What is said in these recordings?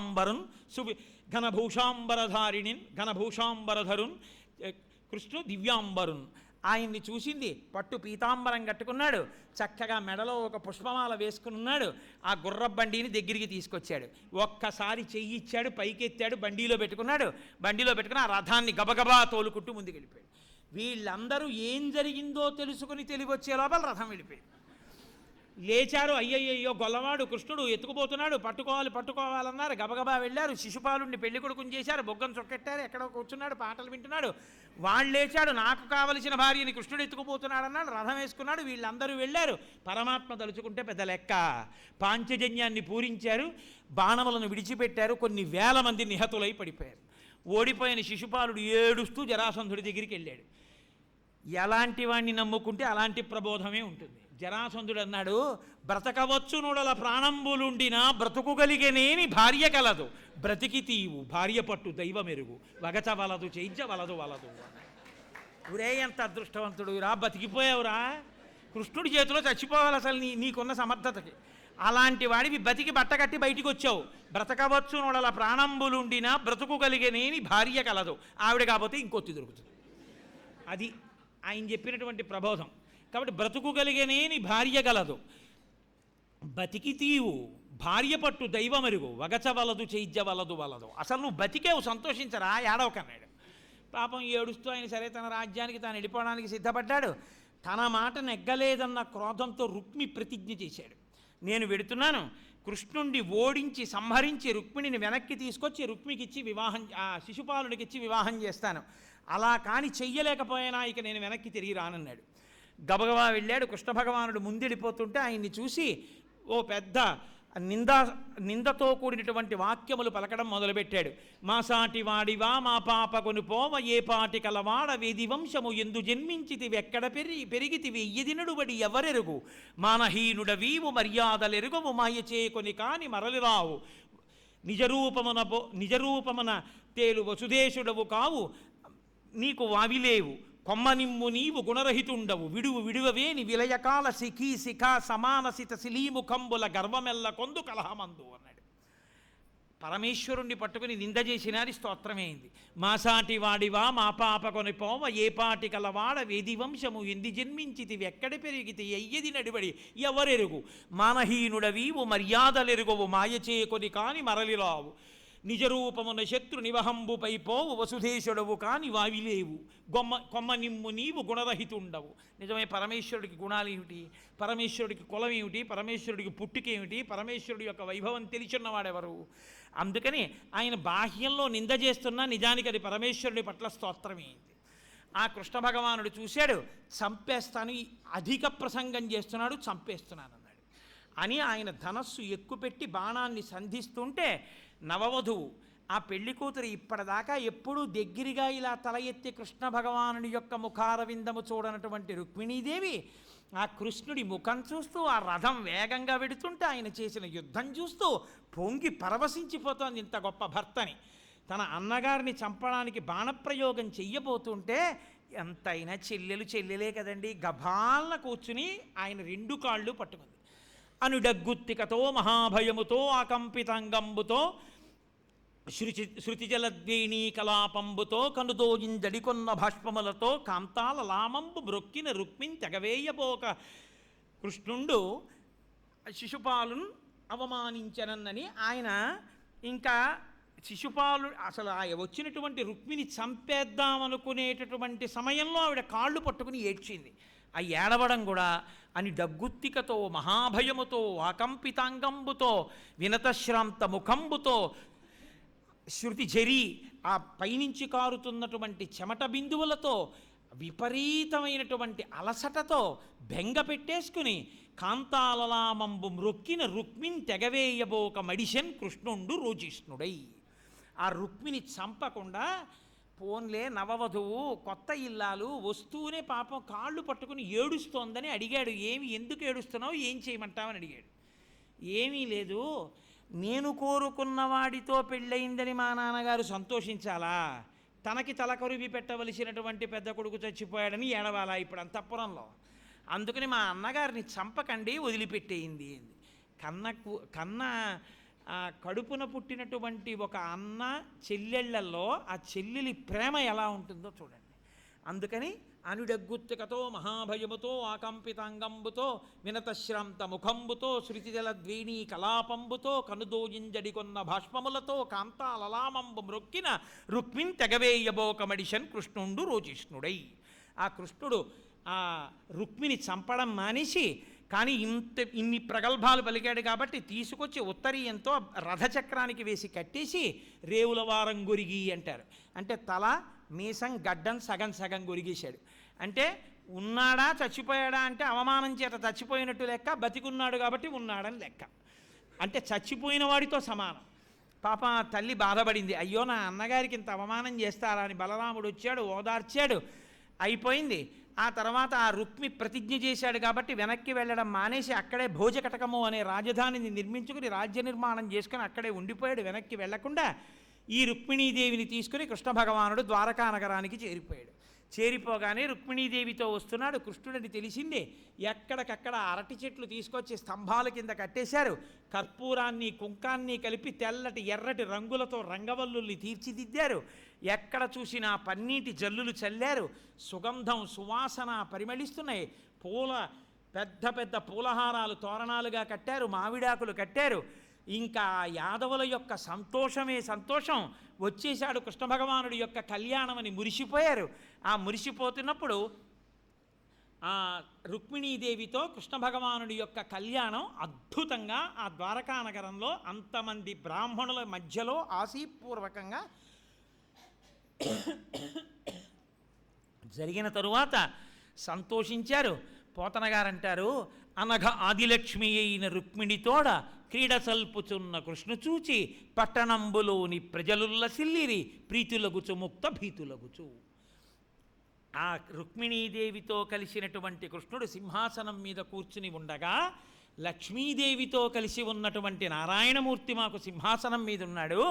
పీతాంబరున్ ఘనభూషాంబరధరున్ కృష్ణుడు దివ్యాంబరున్. ఆయన్ని చూసింది. పట్టు పీతాంబరం కట్టుకున్నాడు, చక్కగా మెడలో ఒక పుష్పమాల వేసుకున్నాడు. ఆ గుర్రబండిని దగ్గరికి తీసుకొచ్చాడు. ఒక్కసారి చెయ్యిచ్చాడు, పైకెత్తాడు, బండిలో పెట్టుకున్నాడు. బండిలో పెట్టుకుని ఆ రథాన్ని గబగబా తోలుకుంటూ ముందుకెళ్ళిపోయాడు. వీళ్ళందరూ ఏం జరిగిందో తెలుసుకుని తెలివొచ్చే లోపల రథం వెళ్ళిపోయాడు. లేచారు. అయ్యయ్యో గొల్లవాడు కృష్ణుడు ఎత్తుకుపోతున్నాడు, పట్టుకోవాలన్నారు. గబగబా వెళ్ళారు. శిశుపాలుడిని పెళ్లి కొడుకుని చేశారు. బొగ్గను చొక్కెట్టారు. ఎక్కడో కూర్చున్నాడు, పాటలు వింటున్నాడు. వాళ్ళు లేచాడు. నాకు కావలసిన భార్యని కృష్ణుడు ఎత్తుకుపోతున్నాడు అన్నాడు. రథం వేసుకున్నాడు. వీళ్ళందరూ వెళ్ళారు. పరమాత్మ తలుచుకుంటే పెద్ద లెక్క. పాంచజన్యాన్ని పూరించారు, బాణములను విడిచిపెట్టారు. కొన్ని వేల మంది నిహతులై పడిపోయారు. ఓడిపోయిన శిశుపాలుడు ఏడుస్తూ జరాసంధుడి దగ్గరికి వెళ్ళాడు. ఎలాంటి వాడిని నమ్ముకుంటే అలాంటి ప్రబోధమే ఉంటుంది. జరాసంధుడు అన్నాడు, బ్రతకవచ్చు నూడల ప్రాణంబులుండినా బ్రతుకుగలిగేనేని భార్య కలదు, బ్రతికి తీవు భార్య పట్టు దైవ మెరుగు, వగచ వలదు చేయించ వలదు వలదు. ఊరే ఎంత అదృష్టవంతుడు రా, బతికిపోయావురా. కృష్ణుడి చేతిలో చచ్చిపోవాలి అసలు నీకున్న సమర్థతకి. అలాంటి వాడివి బతికి బట్టకట్టి బయటికి వచ్చావు. బ్రతకవచ్చు నూడల ప్రాణంబులుండినా బ్రతుకుగలిగేనేని భార్య కలదు. ఆవిడ కాకపోతే ఇంకొత్తి దొరుకుతుంది. అది ఆయన చెప్పినటువంటి ప్రబోధం. కాబట్టి బ్రతుకుగలిగేనేని భార్య గలదు, బతికి తీవు భార్య పట్టు దైవమరుగు, వగచవలదు చేయించవలదు వలదు. అసలు నువ్వు బతికేవు, సంతోషించరా, ఏడవకన్నాడు. పాపం ఏడుస్తూ ఆయన సరే తన రాజ్యానికి తాను వెళ్ళిపోవడానికి సిద్ధపడ్డాడు. తన మాట నెగ్గలేదన్న క్రోధంతో రుక్మి ప్రతిజ్ఞ చేశాడు. నేను వెడుతున్నాను, కృష్ణుణ్ణి ఓడించి సంహరించి రుక్మిణిని వెనక్కి తీసుకొచ్చి రుక్మికిచ్చి వివాహం, శిశుపాలుడికిచ్చి వివాహం చేస్తాను. అలా కాని చెయ్యలేకపోయినా ఇక నేను వెనక్కి తిరిగి రానన్నాడు. గబగబా వెళ్ళాడు. కృష్ణ భగవానుడు ముందెళ్ళిపోతుంటే ఆయన్ని చూసి ఓ పెద్ద నిందతో కూడినటువంటి వాక్యములు పలకడం మొదలుపెట్టాడు. మా సాటి వాడివా మా పాప కొనుపోవ ఏ పాటి కలవాడ వేది వంశము ఎందు జన్మించితివి ఎక్కడ పెరిగితివి ఎదినడుబడి ఎవరెరుగు మానహీనుడవీవు మర్యాదలెరుగవు మాయ చేకొని కాని మరలిరావు నిజరూపమున తేలు వసుదేశుడవు కావు నీకు వావిలేవు కొమ్మనిమ్ము నీవు గుణరహితుండవు విడువవేని విలయకాల శిఖా సమానసిత శిలీముఖంబుల గర్వమెల్ల కొందు కలహమందు అన్నాడు. పరమేశ్వరుణ్ణి పట్టుకుని నింద చేసినారి స్తోత్రమైంది. మాసాటి వాడివా మా పాప కొనిపోవ ఏ పాటి కలవాడ వేది వంశము ఎంది జన్మించితివి ఎక్కడ పెరిగితి ఎయ్యది నడిబడి ఎవరెరుగు మానహీనుడవీవు మర్యాదలెరుగవు మాయచే కొని కాని మరలిరావు నిజరూపమున శత్రు నివహంబుపై పోవు వసుధేశుడవు కాని వావిలేవు కొమ్మ నిమ్ము నీవు గుణరహితుండవు. నిజమే, పరమేశ్వరుడికి గుణాలు ఏమిటి, పరమేశ్వరుడికి కులం ఏమిటి, పరమేశ్వరుడికి పుట్టుకేమిటి, పరమేశ్వరుడి యొక్క వైభవం తెలిసిన్నవాడెవరు? అందుకని ఆయన బాహ్యంలో నింద చేస్తున్నా నిజానికి అది పరమేశ్వరుడి పట్ల స్తోత్రమైంది. ఆ కృష్ణ భగవానుడు చూశాడు, చంపేస్తాను, అధిక ప్రసంగం చేస్తున్నాడు, చంపేస్తున్నాను అన్నాడు అని ఆయన ధనస్సు ఎక్కుపెట్టి బాణాన్ని సంధిస్తుంటే నవవధువు ఆ పెళ్లి కూతురు ఇప్పటిదాకా ఎప్పుడూ దగ్గరగా ఇలా తల ఎత్తి కృష్ణ భగవానుడి యొక్క ముఖారవిందము చూడనటువంటి రుక్మిణీదేవి ఆ కృష్ణుడి ముఖం చూస్తూ ఆ రథం వేగంగా వెడుతుంటే ఆయన చేసిన యుద్ధం చూస్తూ పొంగి పరవశించిపోతోంది. ఇంత గొప్ప భర్తని తన అన్నగారిని చంపడానికి బాణప్రయోగం చెయ్యబోతుంటే ఎంతైనా చెల్లెలే కదండి, గభాలన కూర్చుని ఆయన రెండు కాళ్ళు పట్టుకుంది. అనుడగ్గుత్తికతో మహాభయముతో ఆకంపితాంగంబుతో శృతిజలద్వేణీ కలాపంబుతో కనుదోయింజడికొన్న భాష్పములతో కాంతాల లామంబు బ్రొక్కిన రుక్మిణి తెగవేయబోక కృష్ణుండు శిశుపాలును అవమానించనన్నని ఆయన ఇంకా శిశుపాలు అసలు వచ్చినటువంటి రుక్మిణి చంపేద్దామనుకునేటటువంటి సమయంలో ఆవిడ కాళ్ళు పట్టుకుని ఏడ్చింది. ఆ ఏడవడం కూడా అని డగ్గుత్తికతో మహాభయముతో ఆకంపితాంగంబుతో వినతశ్రాంత ముఖంబుతో శృతి జరి ఆ పైనుంచి కారుతున్నటువంటి చెమట బిందువులతో విపరీతమైనటువంటి అలసటతో బెంగ పెట్టేసుకుని కాంతాలలామంబు మ్రొక్కిన రుక్మిణి తెగవేయబోక మడిషన్ కృష్ణుండు రోజిష్ణుడై. ఆ రుక్మిణి చంపకుండా పోన్లే నవవధువు కొత్త ఇల్లాలు వస్తూనే పాపం కాళ్ళు పట్టుకుని ఏడుస్తోందని అడిగాడు. ఎందుకు ఏడుస్తున్నావు, ఏం చేయమంటావని అడిగాడు. ఏమీ లేదు, నేను కోరుకున్న వాడితో పెళ్ళయిందని మా నాన్నగారు సంతోషించాలా, తనకి తలకరువి పెట్టవలసినటువంటి పెద్ద కొడుకు చచ్చిపోయాడని ఏడవాలా ఇప్పుడు అంతఃపురంలో, అందుకని మా అన్నగారిని చంపకండి వదిలిపెట్టేయింది. కన్న ఆ కడుపున పుట్టినటువంటి ఒక అన్న చెల్లెళ్లలో ఆ చెల్లెలి ప్రేమ ఎలా ఉంటుందో చూడండి. అందుకని అనుడగ్గుత్తుకతో మహాభయముతో ఆకంపితాంగంబుతో వినతశ్రాంత ముఖంబుతో శృతిజల ద్వేణీ కలాపంబుతో కనుదోయింజడికొన్న భాష్పములతో కాంతాలలామంబు మ్రొక్కిన రుక్మిన్ తెగవేయబోకమడిషన్ కృష్ణుండు రోజిష్ణుడై. ఆ కృష్ణుడు ఆ రుక్మిని చంపడం మానేసి, కానీ ఇన్ని ప్రగల్భాలు పలికాడు కాబట్టి తీసుకొచ్చి ఉత్తరీయంతో రథచక్రానికి వేసి కట్టేసి రేవుల వారం గొరిగి అంటారు. అంటే తల మీసం గడ్డం సగం సగం గొరిగేశాడు. అంటే ఉన్నాడా చచ్చిపోయాడా అంటే అవమానం చేత చచ్చిపోయినట్టు లెక్క, బతికున్నాడు కాబట్టి ఉన్నాడని లెక్క. అంటే చచ్చిపోయిన వాడితో సమానం. పాప తల్లి బాధపడింది, అయ్యో నా అన్నగారికి ఇంత అవమానం చేస్తారా అని. బలరాముడు వచ్చాడు, ఓదార్చాడు, అయిపోయింది. ఆ తర్వాత ఆ రుక్మి ప్రతిజ్ఞ చేశాడు కాబట్టి వెనక్కి వెళ్ళడం మానేసి అక్కడే భోజకటకము అనే రాజధానిని నిర్మించుకుని రాజ్య నిర్మాణం చేసుకుని అక్కడే ఉండిపోయాడు. వెనక్కి వెళ్లకుండా ఈ రుక్మిణీదేవిని తీసుకుని కృష్ణ భగవానుడు ద్వారకా నగరానికి చేరిపోయాడు. చేరిపోగానే రుక్మిణీదేవితో వస్తున్నాడు. కృష్ణుడిని తెలిసిందే. ఎక్కడికక్కడ అరటి చెట్లు తీసుకొచ్చి స్తంభాల కింద కట్టేశారు. కర్పూరాన్ని కుంకాన్ని కలిపి తెల్లటి ఎర్రటి రంగులతో రంగవల్లుల్ని తీర్చిదిద్దారు. ఎక్కడ చూసినా పన్నీటి జల్లులు చల్లారు. సుగంధం సువాసన పరిమళిస్తున్నాయి. పెద్ద పెద్ద పూలహారాలు తోరణాలుగా కట్టారు, మామిడాకులు కట్టారు. ఇంకా యాదవుల యొక్క సంతోషమే సంతోషం. వచ్చేశాడు కృష్ణ భగవానుడి యొక్క కళ్యాణం అని మురిసిపోయారు. ఆ మురిసిపోతున్నప్పుడు ఆ రుక్మిణీదేవితో కృష్ణ భగవానుడి యొక్క కళ్యాణం అద్భుతంగా ఆ ద్వారకా నగరంలో అంతమంది బ్రాహ్మణుల మధ్యలో ఆశీపూర్వకంగా జరిగిన తరువాత సంతోషించారు. పోతనగారంటారు, అనఘ ఆదిలక్ష్మి అయిన రుక్మిణితోడ క్రీడ సల్పుచున్న కృష్ణు చూచి పట్టణంబులోని ప్రజలుల్లసిల్లిరి ప్రీతులగుచు ముక్త భీతులగుచు. ఆ రుక్మిణీదేవితో కలిసినటువంటి కృష్ణుడు సింహాసనం మీద కూర్చుని ఉండగా లక్ష్మీదేవితో కలిసి ఉన్నటువంటి నారాయణమూర్తి మాకు సింహాసనం మీద ఉన్నాడు,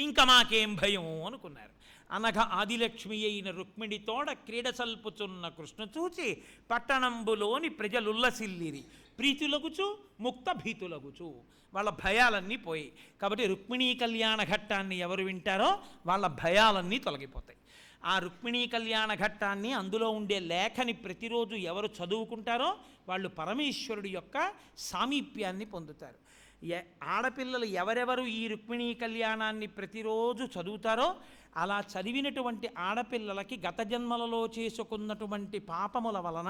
ఇంకా మాకేం భయము అనుకున్నారు. అనఘ ఆదిలక్ష్మి అయిన రుక్మిణితోడ క్రీడ సల్పుచున్న కృష్ణ చూచి పట్టణంబులోని ప్రజలుల్లసిల్లిరి ప్రీతులగుచు ముక్త భీతులగుచు. వాళ్ళ భయాలన్నీ పోయి. కాబట్టి రుక్మిణీ కళ్యాణ ఘట్టాన్ని ఎవరు వింటారో వాళ్ళ భయాలన్నీ తొలగిపోతాయి. ఆ రుక్మిణీ కళ్యాణ ఘట్టాన్ని, అందులో ఉండే లేఖని ప్రతిరోజు ఎవరు చదువుకుంటారో వాళ్ళు పరమేశ్వరుడి యొక్క సామీప్యాన్ని పొందుతారు. ఆడపిల్లలు ఎవరెవరు ఈ రుక్మిణీ కళ్యాణాన్ని ప్రతిరోజు చదువుతారో అలా చదివినటువంటి ఆడపిల్లలకి గత జన్మలలో చేసుకున్నటువంటి పాపముల వలన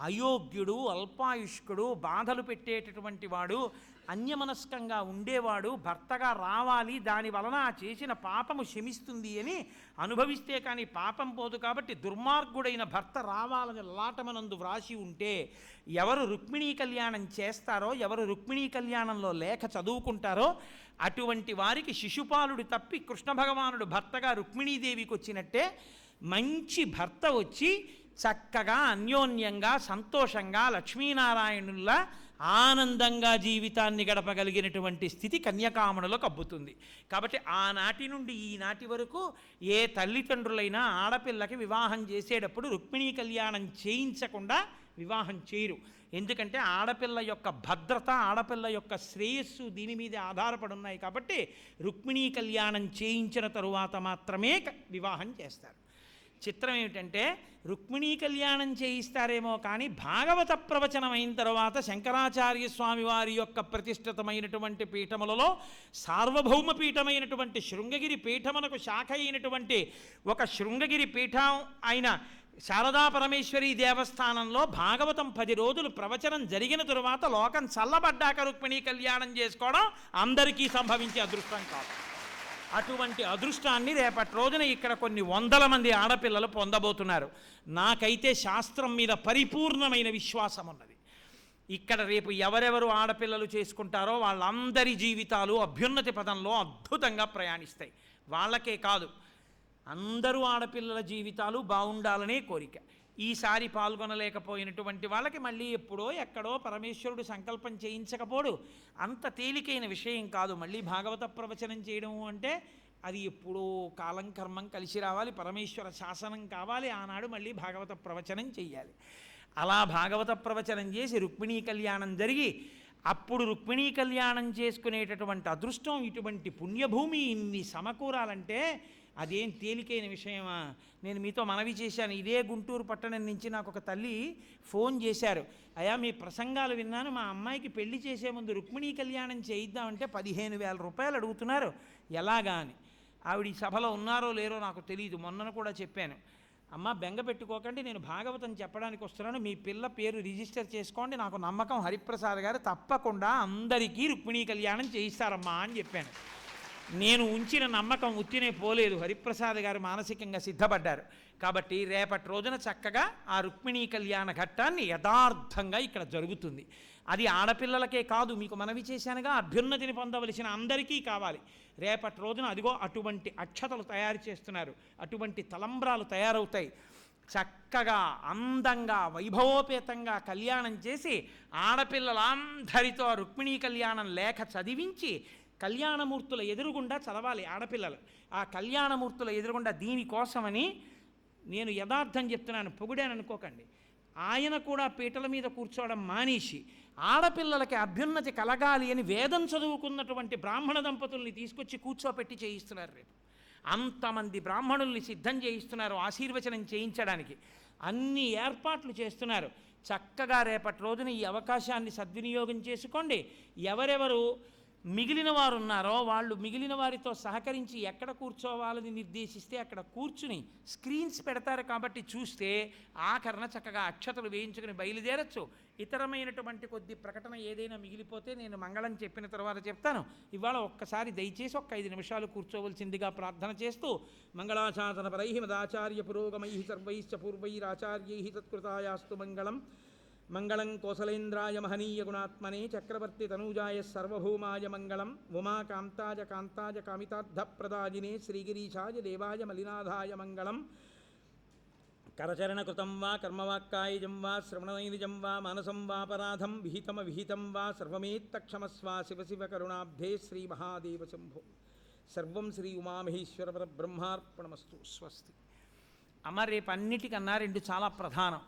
అయోగ్యుడు, అల్పాయుష్కుడు, బాధలు పెట్టేటటువంటి వాడు, అన్యమనస్కంగా ఉండేవాడు భర్తగా రావాలి, దాని వలన ఆ చేసిన పాపము శమిస్తుంది అని అనుభవిస్తే కానీ పాపం పోదు. కాబట్టి దుర్మార్గుడైన భర్త రావాలని లాటమనందు వ్రాసి ఉంటే ఎవరు రుక్మిణీ కళ్యాణం చేస్తారో, ఎవరు రుక్మిణీ కళ్యాణంలో లేఖ చదువుకుంటారో అటువంటి వారికి శిశుపాలుడు తప్పి కృష్ణ భగవానుడు భర్తగా రుక్మిణీదేవికి వచ్చినట్టే మంచి భర్త వచ్చి చక్కగా అన్యోన్యంగా సంతోషంగా లక్ష్మీనారాయణుల్లా ఆనందంగా జీవితాన్ని గడపగలిగినటువంటి స్థితి కన్యకామణులకు అబ్బుతుంది. కాబట్టి ఆనాటి నుండి ఈనాటి వరకు ఏ తల్లిదండ్రులైనా ఆడపిల్లకి వివాహం చేసేటప్పుడు రుక్మిణీ కళ్యాణం చేయించకుండా వివాహం చేయరు. ఎందుకంటే ఆడపిల్ల యొక్క భద్రత, ఆడపిల్ల యొక్క శ్రేయస్సు దీని మీద ఆధారపడి ఉన్నాయి. కాబట్టి రుక్మిణీ కళ్యాణం చేయించిన తరువాత మాత్రమే వివాహం చేస్తారు. చిత్రం ఏమిటంటే రుక్మిణీ కళ్యాణం చేయిస్తారేమో కానీ భాగవత ప్రవచనం అయిన తర్వాత శంకరాచార్య స్వామి వారి యొక్క ప్రతిష్ఠితమైనటువంటి పీఠములలో సార్వభౌమ పీఠమైనటువంటి శృంగగిరి పీఠమునకు శాఖ అయినటువంటి ఒక శృంగగిరి పీఠం అయిన శారదా పరమేశ్వరి దేవస్థానంలో భాగవతం 10 రోజులు ప్రవచనం జరిగిన తరువాత లోకం చల్లబడ్డాక రుక్మిణీ కళ్యాణం చేసుకోవడం అందరికీ సంభవించే అదృష్టం కాదు. అటువంటి అదృష్టాన్ని రేపటి రోజున ఇక్కడ కొన్ని వందల మంది ఆడపిల్లలు పొందబోతున్నారు. నాకైతే శాస్త్రం మీద పరిపూర్ణమైన విశ్వాసం ఉన్నది. ఇక్కడ రేపు ఎవరెవరు ఆడపిల్లలు చేసుకుంటారో వాళ్ళందరి జీవితాలు అభ్యున్నతి పదంలో అద్భుతంగా ప్రయాణిస్తాయి. వాళ్ళకే కాదు, అందరూ ఆడపిల్లల జీవితాలు బాగుండాలనే కోరిక. ఈసారి పాల్గొనలేకపోయినటువంటి వాళ్ళకి మళ్ళీ ఎప్పుడో ఎక్కడో పరమేశ్వరుడు సంకల్పం చేయించకపోడు. అంత తేలికైన విషయం కాదు. మళ్ళీ భాగవత ప్రవచనం చేయడం అంటే అది ఎప్పుడో కాలం కర్మం కలిసి రావాలి, పరమేశ్వర శాసనం కావాలి, ఆనాడు మళ్ళీ భాగవత ప్రవచనం చెయ్యాలి. అలా భాగవత ప్రవచనం చేసి రుక్మిణీ కళ్యాణం జరిగి అప్పుడు రుక్మిణీ కళ్యాణం చేసుకునేటటువంటి అదృష్టం, ఇటువంటి పుణ్యభూమి ఇన్ని సమకూరాలంటే అదేం తేలికైన విషయమా? నేను మీతో మనవి చేశాను. ఇదే గుంటూరు పట్టణం నుంచి నాకు ఒక తల్లి ఫోన్ చేశారు. అయ్యా, మీ ప్రసంగాలు విన్నాను, మా అమ్మాయికి పెళ్లి చేసే ముందు రుక్మిణీ కళ్యాణం చేయిద్దామంటే 15,000 రూపాయలు అడుగుతున్నారు, ఎలాగా అని. ఆవిడ ఈ సభలో ఉన్నారో లేరో నాకు తెలియదు, మొన్నను కూడా చెప్పాను. అమ్మ, బెంగ పెట్టుకోకండి, నేను భాగవతం చెప్పడానికి వస్తున్నాను, మీ పిల్ల పేరు రిజిస్టర్ చేసుకోండి, నాకు నమ్మకం హరిప్రసాద్ గారు తప్పకుండా అందరికీ రుక్మిణీ కళ్యాణం చేయిస్తారమ్మా అని చెప్పాను. నేను ఉంచిన నమ్మకం ఉత్తినే పోలేదు, హరిప్రసాద్ గారు మానసికంగా సిద్ధపడ్డారు. కాబట్టి రేపటి రోజున చక్కగా ఆ రుక్మిణీ కళ్యాణ ఘట్టాన్ని యథార్థంగా ఇక్కడ జరుగుతుంది. అది ఆడపిల్లలకే కాదు, మీకు మనవి చేశానుగా, అభ్యున్నతిని పొందవలసిన అందరికీ కావాలి. రేపటి రోజున అదిగో అటువంటి అక్షతలు తయారు చేస్తున్నారు, అటువంటి తలంబ్రాలు తయారవుతాయి. చక్కగా అందంగా వైభవోపేతంగా కళ్యాణం చేసి ఆడపిల్లలందరితో రుక్మిణీ కళ్యాణం లేఖ చదివించి కళ్యాణమూర్తుల ఎదురుగుండా చదవాలి ఆడపిల్లలు. ఆ కళ్యాణమూర్తుల ఎదురుగుండా దీనికోసమని నేను యథార్థం చెప్తున్నాను, పొగిడాను అనుకోకండి. ఆయన కూడా పీటల మీద కూర్చోవడం మానేసి ఆడపిల్లలకి అభ్యున్నతి కలగాలి అని వేదం చదువుకున్నటువంటి బ్రాహ్మణ దంపతుల్ని తీసుకొచ్చి కూర్చోపెట్టి చేయిస్తున్నారు. రేపు అంతమంది బ్రాహ్మణుల్ని సిద్ధం చేయిస్తున్నారు ఆశీర్వచనం చేయించడానికి. అన్ని ఏర్పాట్లు చేస్తున్నారు. చక్కగా రేపటి రోజున ఈ అవకాశాన్ని సద్వినియోగం చేసుకోండి. ఎవరెవరు మిగిలిన వారు ఉన్నారో వాళ్ళు మిగిలిన వారితో సహకరించి ఎక్కడ కూర్చోవాలని నిర్దేశిస్తే అక్కడ కూర్చుని స్క్రీన్స్ పెడతారు కాబట్టి చూస్తే ఆఖరణ చక్కగా అక్షతలు వేయించుకుని బయలుదేరచ్చు. ఇతరమైనటువంటి కొద్ది ప్రకటన ఏదైనా మిగిలిపోతే నేను మంగళం చెప్పిన తర్వాత చెప్తాను. ఇవాళ ఒక్కసారి దయచేసి 5 నిమిషాలు కూర్చోవలసిందిగా ప్రార్థన చేస్తూ, మంగళాశాసన పరై మదాచార్య పురోగమై సర్వైశ్చ పూర్వైరాచార్యై తత్కృతాయాస్తు మంగళం. మంగళం కోసలేంద్రాయ మహనీయ గుణాత్మనే చక్రవర్తి తనూజాయ సర్వభౌమాయ మంగళం. ఉమాకాంతాయ కాంతాయ కామితార్థప్రదాజినే శ్రీగిరీశాయ దేవాయ మలినాథాయ మంగళం. కరచరణకృతం వా కర్మవాక్కాయజం వా శ్రవణనైనిజం వా మానసం వాపరాధం విహితం వా సర్వమేత్తక్షమస్వ శివ శివ కరుణాబ్ధే శ్రీ మహాదేవ శంభో. సర్వం శ్రీ ఉమామహేశ్వర పరబ్రహ్మార్పణమస్తు. స్వస్తి. అమ్మ, రేపన్నిటికన్నా 2 చాలా ప్రధానం.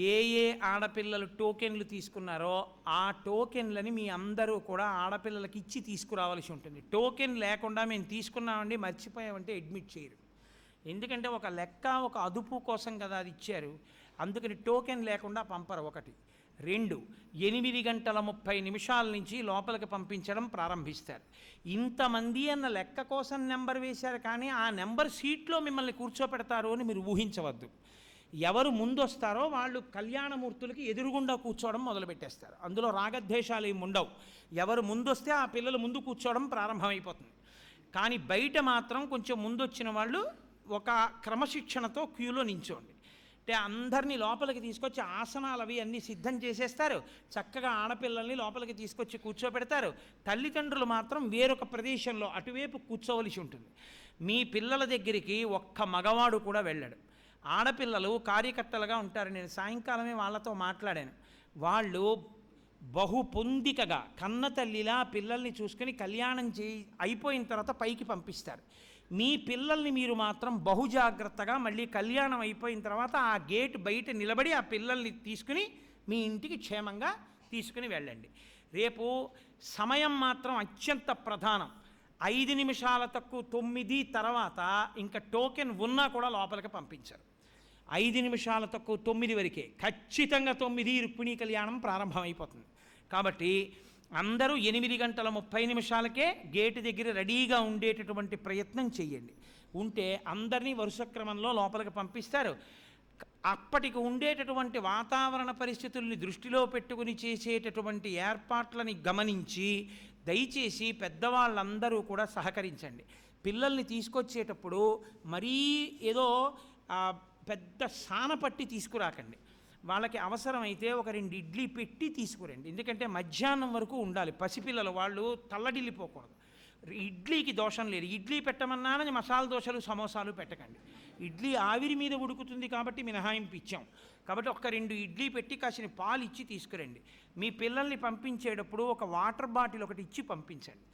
ఏ ఆడపిల్లలు టోకెన్లు తీసుకున్నారో ఆ టోకెన్లని మీ అందరూ కూడా ఆడపిల్లలకి ఇచ్చి తీసుకురావాల్సి ఉంటుంది. టోకెన్ లేకుండా మేము తీసుకున్నామండి మర్చిపోయామంటే అడ్మిట్ చేయరు. ఎందుకంటే ఒక లెక్క, ఒక అదుపు కోసం కదా అది ఇచ్చారు. అందుకని టోకెన్ లేకుండా పంపరు. 1. 2, 8 గంటల 30 నిమిషాల నుంచి లోపలికి పంపించడం ప్రారంభిస్తారు. ఇంతమంది అన్న లెక్క కోసం నెంబర్ వేశారు, కానీ ఆ నెంబర్ సీట్లో మిమ్మల్ని కూర్చోపెడతారు అని మీరు ఊహించవద్దు. ఎవరు ముందు వస్తారో వాళ్ళు కళ్యాణమూర్తులకి ఎదురుగుండా కూర్చోవడం మొదలుపెట్టేస్తారు. అందులో రాగద్వేషాలు ఏమి ఉండవు. ఎవరు ముందు వస్తే ఆ పిల్లలు ముందు కూర్చోవడం ప్రారంభమైపోతుంది. కానీ బయట మాత్రం కొంచెం ముందు వచ్చిన వాళ్ళు ఒక క్రమశిక్షణతో క్యూలో నించోండి. అంటే అందరినీ లోపలికి తీసుకొచ్చి ఆసనాలు అవి అన్నీ సిద్ధం చేసేస్తారు. చక్కగా ఆడపిల్లల్ని లోపలికి తీసుకొచ్చి కూర్చోబెడతారు. తల్లిదండ్రులు మాత్రం వేరొక ప్రదేశంలో అటువైపు కూర్చోవలసి ఉంటుంది. మీ పిల్లల దగ్గరికి ఒక్క మగవాడు కూడా వెళ్ళడు. ఆడపిల్లలు కార్యకర్తలుగా ఉంటారు. నేను సాయంకాలమే వాళ్ళతో మాట్లాడాను. వాళ్ళు బహుపొందికగా కన్న తల్లిలా పిల్లల్ని చూసుకుని కళ్యాణం అయిపోయిన తర్వాత పైకి పంపిస్తారు. మీ పిల్లల్ని మీరు మాత్రం బహుజాగ్రత్తగా మళ్ళీ కళ్యాణం అయిపోయిన తర్వాత ఆ గేట్ బయట నిలబడి ఆ పిల్లల్ని తీసుకుని మీ ఇంటికి క్షేమంగా తీసుకుని వెళ్ళండి. రేపు సమయం మాత్రం అత్యంత ప్రధానం. 5 నిమిషాల తక్కువ 9 తర్వాత ఇంకా టోకెన్ ఉన్నా కూడా లోపలికి పంపించారు. 5 నిమిషాల తక్కువ 9 వరకే, ఖచ్చితంగా 9 రుక్మిణీ కళ్యాణం ప్రారంభమైపోతుంది. కాబట్టి అందరూ 8 గంటల 30 నిమిషాలకే గేటు దగ్గర రెడీగా ఉండేటటువంటి ప్రయత్నం చేయండి. ఉంటే అందరినీ వరుస క్రమంలో లోపలికి పంపిస్తారు. అప్పటికి ఉండేటటువంటి వాతావరణ పరిస్థితుల్ని దృష్టిలో పెట్టుకుని చేసేటటువంటి ఏర్పాట్లని గమనించి దయచేసి పెద్దవాళ్ళందరూ కూడా సహకరించండి. పిల్లల్ని తీసుకొచ్చేటప్పుడు మరీ ఏదో పెద్ద సానపట్టి తీసుకురాకండి. వాళ్ళకి అవసరమైతే ఒక 2 ఇడ్లీ పెట్టి తీసుకురండి. ఎందుకంటే మధ్యాహ్నం వరకు ఉండాలి. పసిపిల్లలు వాళ్ళు తల్లడిల్లిపోకూడదు. ఇడ్లీకి దోషం లేదు. ఇడ్లీ పెట్టమన్నానని మసాలా దోశలు సమోసాలు పెట్టకండి. ఇడ్లీ ఆవిరి మీద ఉడుకుతుంది కాబట్టి మినహాయింపు ఇచ్చాం. కాబట్టి ఒక 2 ఇడ్లీ పెట్టి కాసిన పాలు ఇచ్చి తీసుకురండి. మీ పిల్లల్ని పంపించేటప్పుడు ఒక వాటర్ బాటిల్ ఒకటి ఇచ్చి పంపించండి.